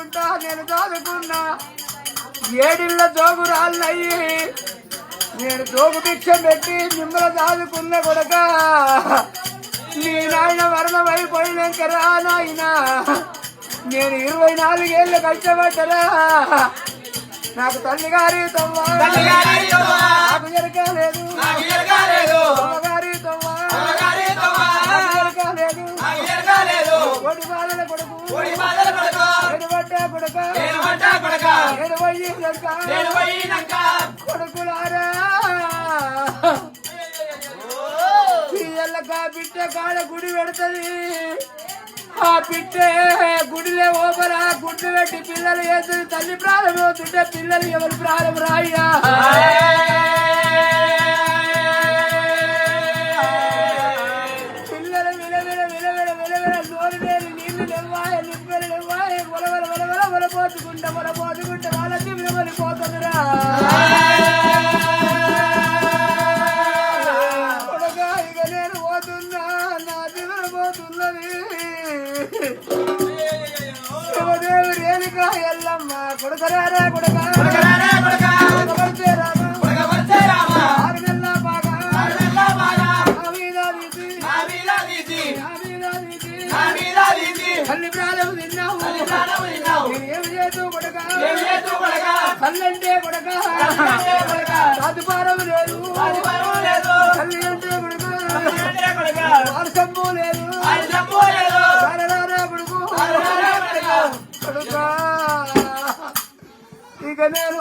దాదుకుంటా నేను దాదుకున్నా ఏడిళ్ళ జోగురాళ్ళయ్యి నేను జోగు భిక్షం పెట్టి మిమ్మల్ని దాదుకున్న కొడక నీ నాయన మరణమైపోయినాకరా నాయన నేను 24 ఏళ్ళు కష్టపడ్డరా నాకు తల్లి గారి తవ్వా నాకు జరగలేదు అమ్మగారి తవ్వా జరగలేదు కొడి బాధల కొడుకు ఎడబడ్డా కొడక ఎడబోయినాక కొడుకులారా పిల్లలకా బిడ్డ కాడ గుడి పెడుతుంది ఆ బిడ్డే గుడిలే ఓపరా గుడ్లు పెట్టి పిల్లలు వేస్తుంది తల్లి ప్రాణం అవుతుంటే పిల్లలు ఎవరి ప్రాణం రాయ్యా పిల్లలు విలవిల విలవిల విలవిల నోరు వేలు నీళ్లు నివ్వాయ నిబ్బలు నివ్వాయ వలపోతుకుంటా వాళ్ళకి విలవలిపోతుందిరా ఇక నేను పోతున్నా నా జీవన పోతున్నది శివదేవి రేణుక ఎల్లమ్మ కొడుకరారా కొడుక తల్లి ప్రాణం తిన్నావు ఏమి చేతు కొడక తల్లంటే కొడక సాధుపారం లేదు తల్లి అంటే కొడుక వారసంబు లేదు కొడుక ఇక నేను